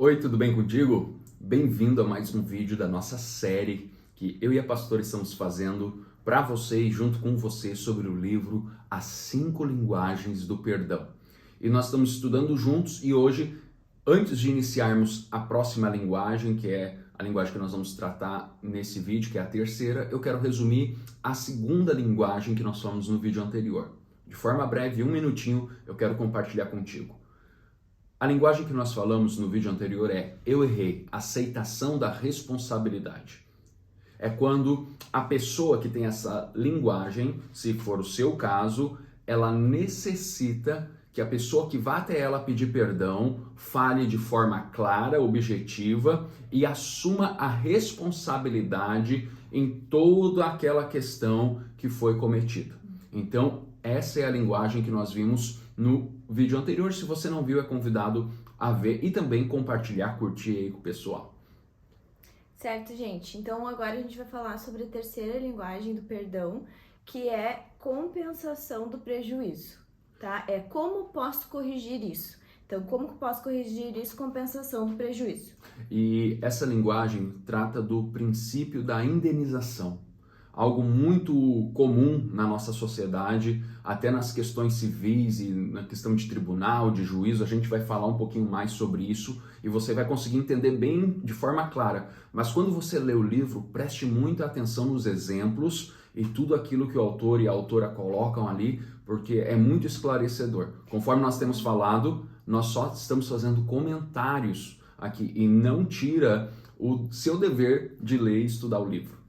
Oi, tudo bem contigo? Bem-vindo a mais um vídeo da nossa série que eu e a pastora estamos fazendo para você e junto com você sobre o livro As 5 Linguagens do Perdão. E nós estamos estudando juntos e hoje, antes de iniciarmos a próxima linguagem, que é a linguagem que nós vamos tratar nesse vídeo, que é a terceira, eu quero resumir a segunda linguagem que nós falamos no vídeo anterior. De forma breve, 1 minutinho, eu quero compartilhar contigo. A linguagem que nós falamos no vídeo anterior é eu errei, aceitação da responsabilidade. É quando a pessoa que tem essa linguagem, se for o seu caso, ela necessita que a pessoa que vá até ela pedir perdão fale de forma clara, objetiva e assuma a responsabilidade em toda aquela questão que foi cometida. Então, essa é a linguagem que nós vimos no vídeo anterior. Se você não viu, é convidado a ver e também compartilhar, curtir aí com o pessoal. Certo, gente. Então agora a gente vai falar sobre a terceira linguagem do perdão, que é compensação do prejuízo, tá? É como posso corrigir isso. Então, como posso corrigir isso? Compensação do prejuízo. E essa linguagem trata do princípio da indenização. Algo muito comum na nossa sociedade, até nas questões civis e na questão de tribunal, de juízo, a gente vai falar um pouquinho mais sobre isso e você vai conseguir entender bem de forma clara. Mas quando você lê o livro, preste muita atenção nos exemplos e tudo aquilo que o autor e a autora colocam ali, porque é muito esclarecedor. Conforme nós temos falado, nós só estamos fazendo comentários aqui e não tira o seu dever de ler e estudar o livro.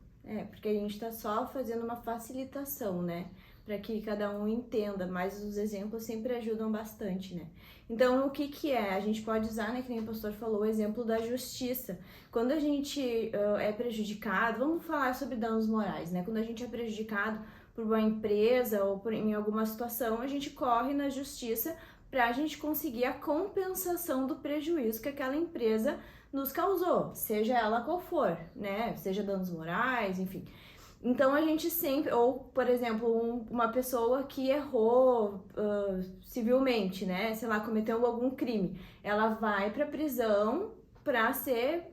Porque a gente tá só fazendo uma facilitação, né? Para que cada um entenda, mas os exemplos sempre ajudam bastante, né? Então, o que é? A gente pode usar, né, que nem o pastor falou, o exemplo da justiça. Quando a gente é prejudicado, vamos falar sobre danos morais, né? Quando a gente é prejudicado por uma empresa ou em alguma situação, a gente corre na justiça para a gente conseguir a compensação do prejuízo que aquela empresa nos causou, seja ela qual for, né? Seja danos morais, enfim. Então a gente sempre, ou por exemplo, uma pessoa que errou civilmente, né? Sei lá, cometeu algum crime, ela vai pra prisão pra ser,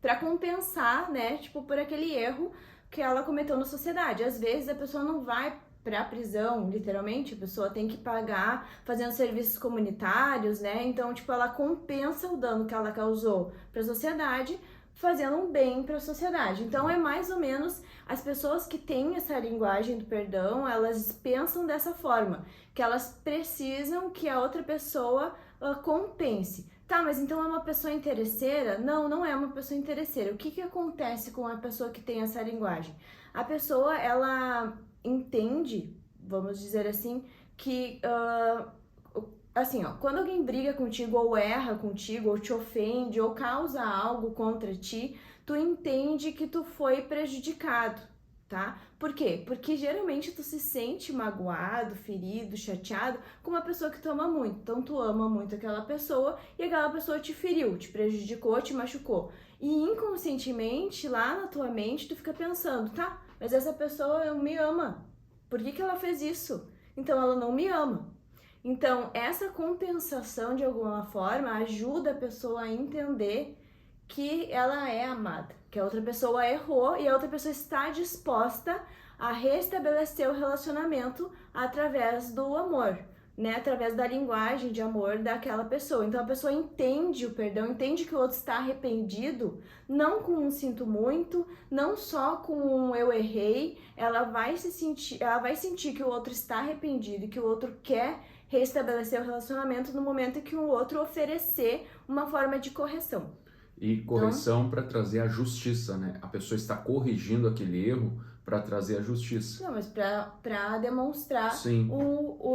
pra compensar, né? Tipo, por aquele erro que ela cometeu na sociedade. Às vezes a pessoa não vai pra prisão, literalmente, a pessoa tem que pagar fazendo serviços comunitários, né? Então, tipo, ela compensa o dano que ela causou pra sociedade, fazendo um bem para a sociedade. Então é mais ou menos as pessoas que têm essa linguagem do perdão, elas pensam dessa forma, que elas precisam que a outra pessoa compense. Tá, mas então é uma pessoa interesseira? Não, não é uma pessoa interesseira. O que acontece com a pessoa que tem essa linguagem? A pessoa, ela entende, vamos dizer assim, que assim, ó, quando alguém briga contigo ou erra contigo, ou te ofende, ou causa algo contra ti, tu entende que tu foi prejudicado, tá? Por quê? Porque geralmente tu se sente magoado, ferido, chateado com uma pessoa que tu ama muito. Então tu ama muito aquela pessoa e aquela pessoa te feriu, te prejudicou, te machucou. E inconscientemente, lá na tua mente, tu fica pensando, tá, mas essa pessoa me ama. Por que ela fez isso? Então ela não me ama. Então, essa compensação, de alguma forma, ajuda a pessoa a entender que ela é amada, que a outra pessoa errou e a outra pessoa está disposta a restabelecer o relacionamento através do amor, né? Através da linguagem de amor daquela pessoa. Então, a pessoa entende o perdão, entende que o outro está arrependido, não com um sinto muito, não só com um eu errei, ela vai sentir que o outro está arrependido e que o outro quer restabelecer o relacionamento no momento em que o outro oferecer uma forma de correção. E correção para trazer a justiça, né? A pessoa está corrigindo aquele erro para trazer a justiça. Não, mas para demonstrar Sim.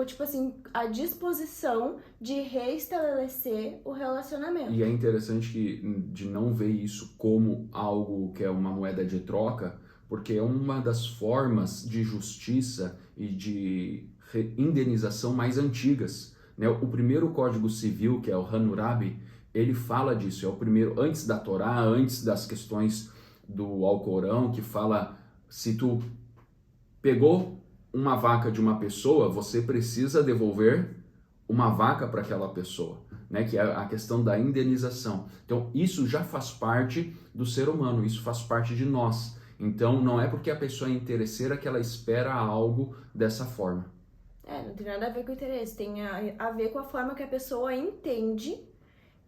tipo assim, a disposição de restabelecer o relacionamento. E é interessante de não ver isso como algo que é uma moeda de troca, porque é uma das formas de justiça e de indenização mais antigas, né? O primeiro Código Civil, que é o Hammurabi, ele fala disso, é o primeiro, antes da Torá, antes das questões do Alcorão, que fala, se tu pegou uma vaca de uma pessoa, você precisa devolver uma vaca para aquela pessoa. né, que é a questão da indenização. Então, isso já faz parte do ser humano, isso faz parte de nós. Então, não é porque a pessoa é interesseira que ela espera algo dessa forma. Não tem nada a ver com o interesse, tem a ver com a forma que a pessoa entende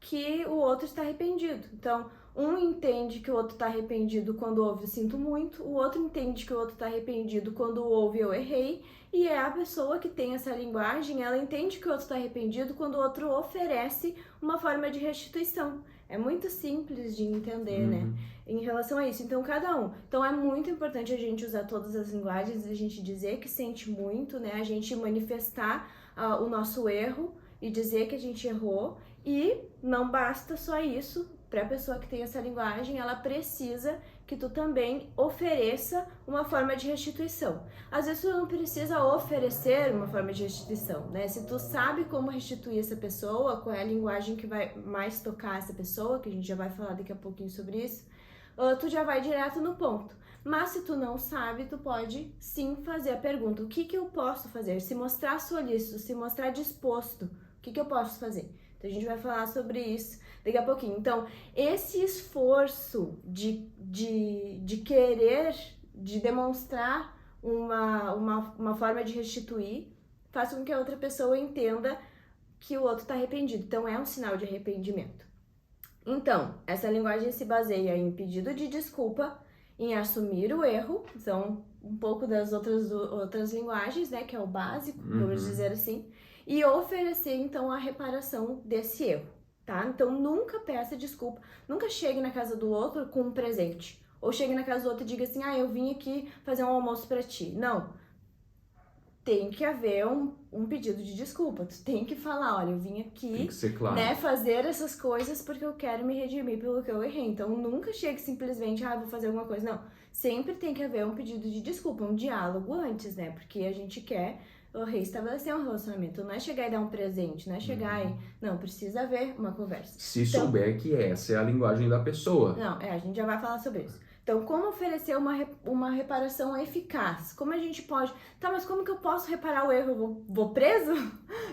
que o outro está arrependido. Então, um entende que o outro está arrependido quando ouve "eu sinto muito", o outro entende que o outro está arrependido quando ouve "eu errei", e é a pessoa que tem essa linguagem, ela entende que o outro está arrependido quando o outro oferece uma forma de restituição. É muito simples de entender, né? Em relação a isso. Então, cada um. Então, é muito importante a gente usar todas as linguagens, a gente dizer que sente muito, né? A gente manifestar o nosso erro e dizer que a gente errou. E não basta só isso. Para a pessoa que tem essa linguagem, ela precisa que tu também ofereça uma forma de restituição. Às vezes tu não precisa oferecer uma forma de restituição, né? Se tu sabe como restituir essa pessoa, qual é a linguagem que vai mais tocar essa pessoa, que a gente já vai falar daqui a pouquinho sobre isso, tu já vai direto no ponto. Mas se tu não sabe, tu pode sim fazer a pergunta: o que eu posso fazer? Se mostrar solícito, se mostrar disposto, o que eu posso fazer? Então a gente vai falar sobre isso daqui a pouquinho. Então, esse esforço de querer, de demonstrar uma forma de restituir, faz com que a outra pessoa entenda que o outro está arrependido. Então, é um sinal de arrependimento. Então, essa linguagem se baseia em pedido de desculpa, em assumir o erro, são um pouco das outras linguagens, né, que é o básico, vamos dizer assim, e oferecer, então, a reparação desse erro, tá? Então, nunca peça desculpa, nunca chegue na casa do outro com um presente, ou chegue na casa do outro e diga assim: eu vim aqui fazer um almoço pra ti. Não. Tem que haver um pedido de desculpa, tu tem que falar: olha, eu vim aqui, tem que ser claro, né, fazer essas coisas porque eu quero me redimir pelo que eu errei. Então, nunca chegue simplesmente: vou fazer alguma coisa. Não, sempre tem que haver um pedido de desculpa, um diálogo antes, né, porque a gente quer reestabelecer um relacionamento, não é chegar e dar um presente, não é chegar e... Não, precisa haver uma conversa. Se souber que essa é a linguagem da pessoa. Não, a gente já vai falar sobre isso. Então, como oferecer uma reparação eficaz? Como a gente pode... Tá, mas como que eu posso reparar o erro? Eu vou preso?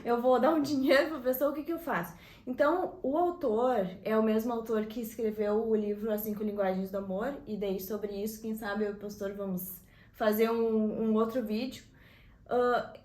Eu vou dar um dinheiro pra pessoa? O que eu faço? Então, o autor é o mesmo autor que escreveu o livro As 5 Linguagens do Amor, e daí sobre isso, quem sabe eu e o pastor vamos fazer um outro vídeo.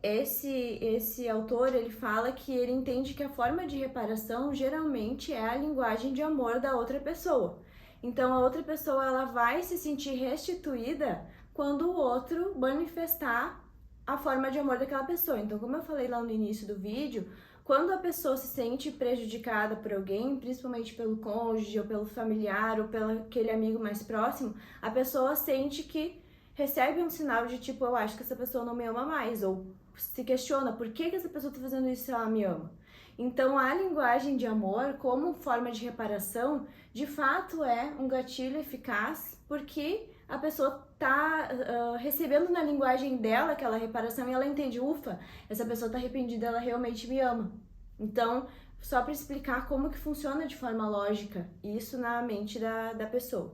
Esse autor, ele fala que ele entende que a forma de reparação geralmente é a linguagem de amor da outra pessoa. Então, a outra pessoa, ela vai se sentir restituída quando o outro manifestar a forma de amor daquela pessoa. Então, como eu falei lá no início do vídeo, quando a pessoa se sente prejudicada por alguém, principalmente pelo cônjuge, ou pelo familiar, ou pelo aquele amigo mais próximo, a pessoa sente que recebe um sinal de tipo: eu acho que essa pessoa não me ama mais, ou se questiona: por que essa pessoa está fazendo isso se ela me ama? Então, a linguagem de amor, como forma de reparação, de fato é um gatilho eficaz, porque a pessoa está recebendo na linguagem dela aquela reparação e ela entende: ufa, essa pessoa está arrependida, ela realmente me ama. Então, só para explicar como que funciona de forma lógica isso na mente da pessoa.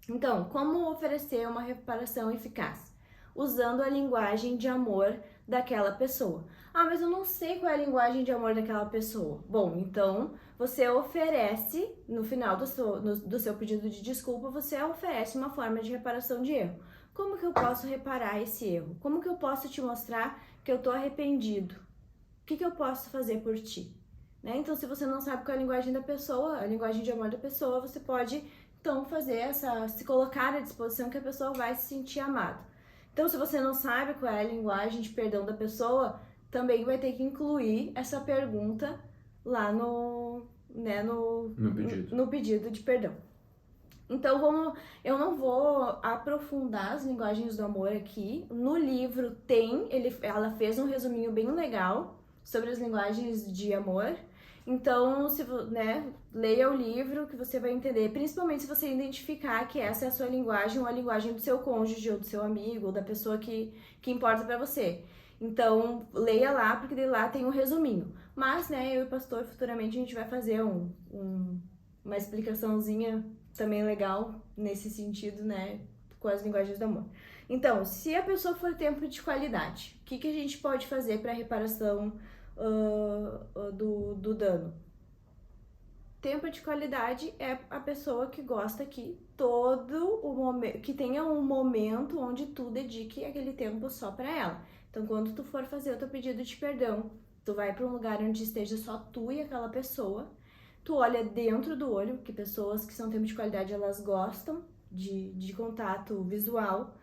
Então, como oferecer uma reparação eficaz? Usando a linguagem de amor daquela pessoa. Mas eu não sei qual é a linguagem de amor daquela pessoa. Bom, então você oferece, no final do seu pedido de desculpa, você oferece uma forma de reparação de erro. Como que eu posso reparar esse erro? Como que eu posso te mostrar que eu tô arrependido? O que eu posso fazer por ti? Né? Então, se você não sabe qual é a linguagem da pessoa, a linguagem de amor da pessoa, você pode então se colocar à disposição que a pessoa vai se sentir amada. Então, se você não sabe qual é a linguagem de perdão da pessoa, também vai ter que incluir essa pergunta lá no pedido de perdão. Então, eu não vou aprofundar as linguagens do amor aqui. No livro ela fez um resuminho bem legal sobre as linguagens de amor. Então, leia o livro que você vai entender, principalmente se você identificar que essa é a sua linguagem ou a linguagem do seu cônjuge ou do seu amigo ou da pessoa que importa pra você. Então, leia lá, porque lá tem um resuminho. Mas, eu e o pastor, futuramente a gente vai fazer uma explicaçãozinha também legal nesse sentido, com as linguagens do amor. Então, se a pessoa for tempo de qualidade, o que a gente pode fazer para reparação do dano? Tempo de qualidade é a pessoa que gosta que todo o momento, que tenha um momento onde tu dedique aquele tempo só para ela. Então, quando tu for fazer o teu pedido de perdão, tu vai para um lugar onde esteja só tu e aquela pessoa. Tu olha dentro do olho, que pessoas que são tempo de qualidade, elas gostam de contato visual.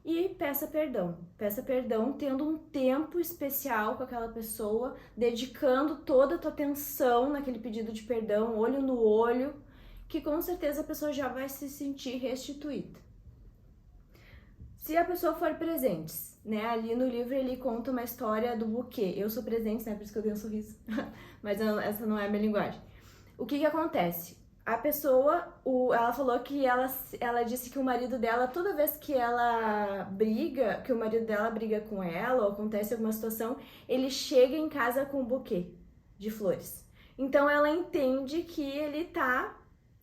E peça perdão. Peça perdão tendo um tempo especial com aquela pessoa, dedicando toda a tua atenção naquele pedido de perdão, olho no olho, que com certeza a pessoa já vai se sentir restituída. Se a pessoa for presentes, né? Ali no livro ele conta uma história do buquê. Eu sou presente, né? Por isso que eu dei um sorriso. Mas essa não é a minha linguagem. O que acontece? A pessoa, ela falou que ela disse que o marido dela, toda vez que ela briga, que o marido dela briga com ela, ou acontece alguma situação, ele chega em casa com um buquê de flores. Então ela entende que ele tá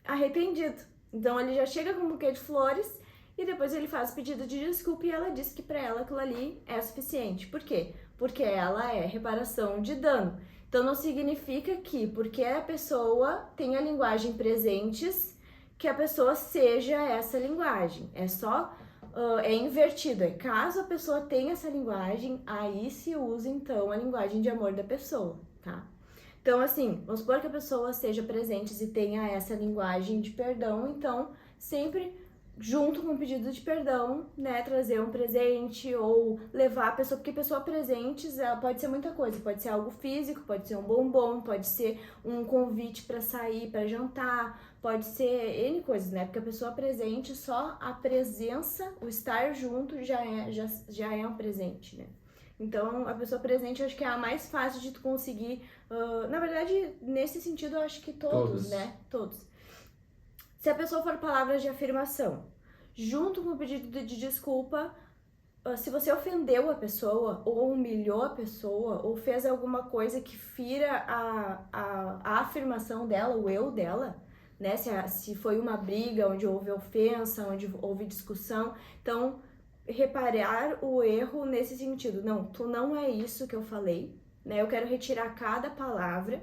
arrependido. Então ele já chega com um buquê de flores e depois ele faz o pedido de desculpa e ela diz que pra ela aquilo ali é suficiente. Por quê? Porque ela é reparação de dano. Então não significa que porque a pessoa tem a linguagem presentes, que a pessoa seja essa linguagem. É só, é invertido. É caso a pessoa tenha essa linguagem, aí se usa então a linguagem de amor da pessoa, tá? Então assim, vamos supor que a pessoa seja presentes e tenha essa linguagem de perdão, então sempre junto com o pedido de perdão, né, trazer um presente ou levar a pessoa, porque pessoa presentes pode ser muita coisa, pode ser algo físico, pode ser um bombom, pode ser um convite para sair, para jantar, pode ser N coisas, né, porque a pessoa presente, só a presença, o estar junto já é um presente, né. Então, a pessoa presente eu acho que é a mais fácil de tu conseguir, na verdade, nesse sentido eu acho que todos, né, todos. Se a pessoa for palavras de afirmação, junto com o pedido de desculpa, se você ofendeu a pessoa, ou humilhou a pessoa, ou fez alguma coisa que fira a afirmação dela, o eu dela, né? Se foi uma briga onde houve ofensa, onde houve discussão, então reparar o erro nesse sentido. Não, tu não é isso que eu falei, né? Eu quero retirar cada palavra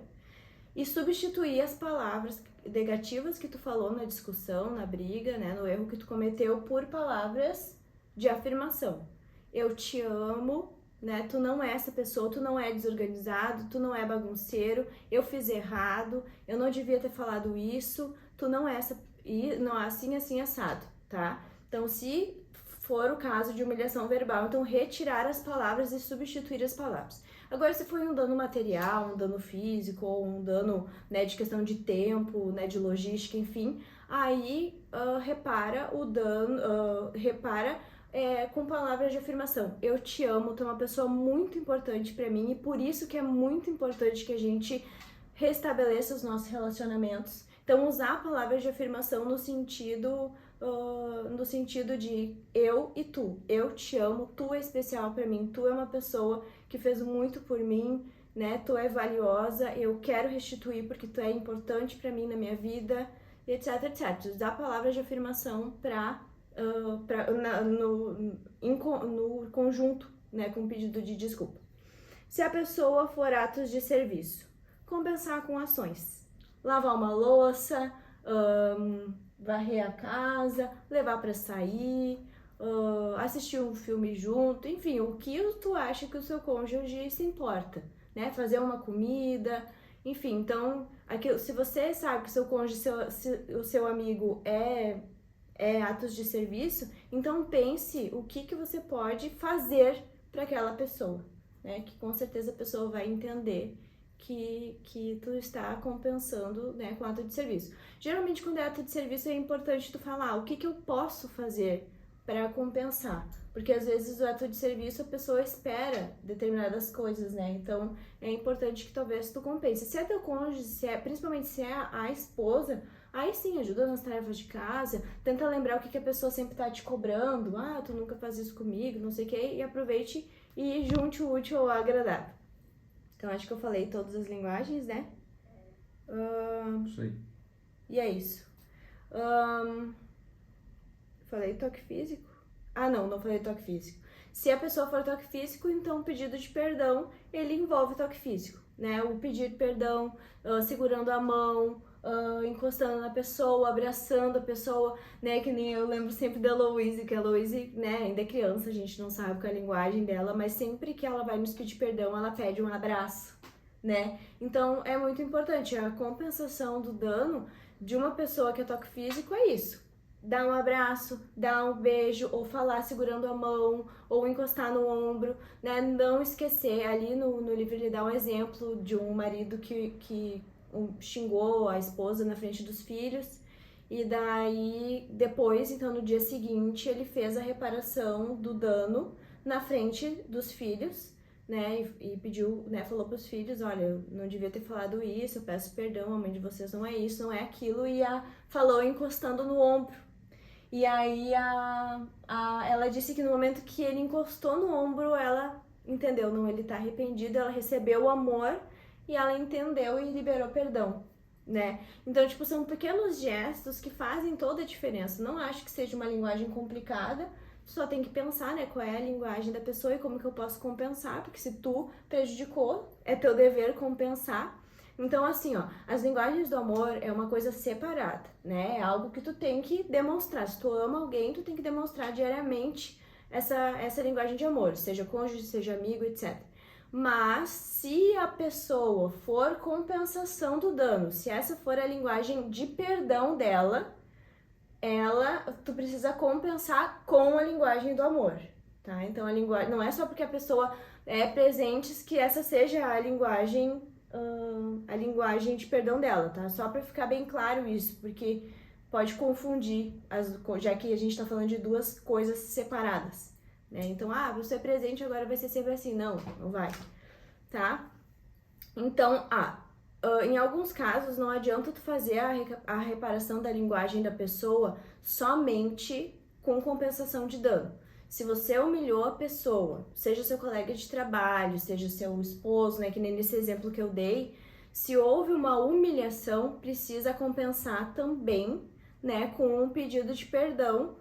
e substituir as palavras negativas que tu falou na discussão, na briga, né, no erro que tu cometeu, por palavras de afirmação. Eu te amo, né, tu não é essa pessoa, tu não é desorganizado, tu não é bagunceiro, eu fiz errado, eu não devia ter falado isso, tu não é essa, e não assim, assim, assado, tá? Então, se for o caso de humilhação verbal, então retirar as palavras e substituir as palavras. Agora, se foi um dano material, um dano físico, ou um dano, né, de questão de tempo, né, de logística, enfim, aí repara o dano, com palavras de afirmação. Eu te amo, tu é uma pessoa muito importante pra mim e por isso que é muito importante que a gente restabeleça os nossos relacionamentos. Então, usar palavras de afirmação no sentido de eu e tu. Eu te amo, tu é especial pra mim, tu é uma pessoa que fez muito por mim, né? Tu é valiosa, eu quero restituir porque tu é importante pra mim na minha vida, etc, etc. Usar palavras de afirmação no conjunto, né, com o pedido de desculpa. Se a pessoa for atos de serviço, compensar com ações. Lavar uma louça, varrer a casa, levar para sair, assistir um filme junto, enfim, o que tu acha que o seu cônjuge se importa, né? Fazer uma comida, enfim, então, se você sabe que o seu cônjuge, o seu amigo é atos de serviço, então pense o que você pode fazer para aquela pessoa, né? Que com certeza a pessoa vai entender que tu está compensando, né, com ato de serviço. Geralmente, quando é ato de serviço, é importante tu falar o que eu posso fazer para compensar. Porque às vezes o ato de serviço a pessoa espera determinadas coisas, né? Então é importante que talvez tu compense. Se é teu cônjuge, principalmente se é a esposa, aí sim, ajuda nas tarefas de casa, tenta lembrar o que a pessoa sempre tá te cobrando. Ah, tu nunca faz isso comigo, não sei o que, e aproveite e junte o útil ao agradável. Então, acho que eu falei todas as linguagens, né? Isso aí. E é isso. Falei toque físico? Ah, não falei toque físico. Se a pessoa for toque físico, então o pedido de perdão, ele envolve toque físico, né? O pedir perdão, segurando a mão, encostando na pessoa, abraçando a pessoa, né? Que nem eu lembro sempre da Heloise, que a Heloise, né, ainda é criança, a gente não sabe qual é a linguagem dela, mas sempre que ela vai nos pedir perdão, ela pede um abraço, né? Então é muito importante. A compensação do dano de uma pessoa que é toque físico é isso. Dar um abraço, dar um beijo, ou falar segurando a mão, ou encostar no ombro, né? Não esquecer. Ali no livro ele dá um exemplo de um marido que xingou a esposa na frente dos filhos, e daí depois, então no dia seguinte, ele fez a reparação do dano na frente dos filhos, né, e pediu, né, falou pros filhos, olha, eu não devia ter falado isso, eu peço perdão, a mãe de vocês não é isso, não é aquilo, e falou encostando no ombro. E aí ela disse que no momento que ele encostou no ombro, ela entendeu, não, ele tá arrependido, ela recebeu o amor e ela entendeu e liberou perdão, né? Então, tipo, são pequenos gestos que fazem toda a diferença. Não acho que seja uma linguagem complicada, só tem que pensar, né, qual é a linguagem da pessoa e como que eu posso compensar, porque se tu prejudicou, é teu dever compensar. Então, assim, ó, as linguagens do amor é uma coisa separada, né? É algo que tu tem que demonstrar. Se tu ama alguém, tu tem que demonstrar diariamente essa linguagem de amor, seja cônjuge, seja amigo, etc. Mas se a pessoa for compensação do dano, se essa for a linguagem de perdão dela, tu precisa compensar com a linguagem do amor, tá? Então a linguagem não é só porque a pessoa é presente que essa seja a linguagem de perdão dela, tá? Só para ficar bem claro isso, porque pode confundir, já que a gente tá falando de duas coisas separadas, né? Então, você é presente, agora vai ser sempre assim. Não, não vai, tá? Então, em alguns casos, não adianta tu fazer a reparação da linguagem da pessoa somente com compensação de dano. Se você humilhou a pessoa, seja seu colega de trabalho, seja seu esposo, né, que nem nesse exemplo que eu dei, se houve uma humilhação, precisa compensar também, né, com um pedido de perdão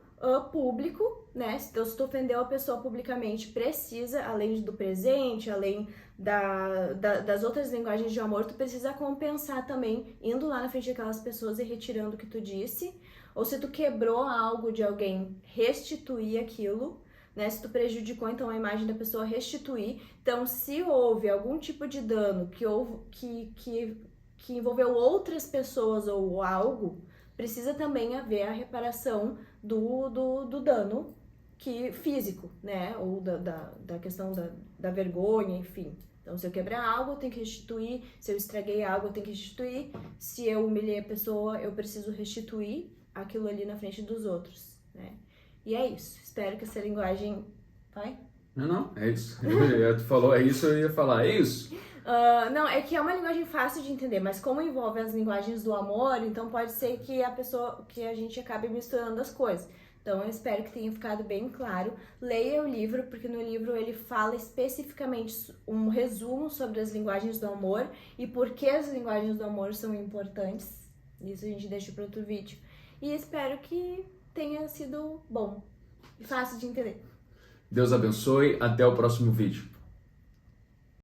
público, né? Se tu ofendeu a pessoa publicamente, precisa, além do presente, além das outras linguagens de amor, tu precisa compensar também, indo lá na frente daquelas pessoas e retirando o que tu disse. Ou se tu quebrou algo de alguém, restituir aquilo, né? Se tu prejudicou, então, a imagem da pessoa, restituir. Então, se houve algum tipo de dano que envolveu outras pessoas ou algo, precisa também haver a reparação do dano físico, né? Ou da questão da vergonha, enfim. Então, se eu quebrar algo, eu tenho que restituir. Se eu estraguei algo, eu tenho que restituir. Se eu humilhei a pessoa, eu preciso restituir aquilo ali na frente dos outros, né? E é isso. Espero que essa linguagem... Vai? Não, é isso. Tu falou, é isso, eu ia falar, é isso. Não, é que é uma linguagem fácil de entender, mas como envolve as linguagens do amor, então pode ser que a gente acabe misturando as coisas. Então eu espero que tenha ficado bem claro. Leia o livro, porque no livro ele fala especificamente um resumo sobre as linguagens do amor e por que as linguagens do amor são importantes. Isso a gente deixa para outro vídeo. E espero que tenha sido bom e fácil de entender. Deus abençoe, até o próximo vídeo.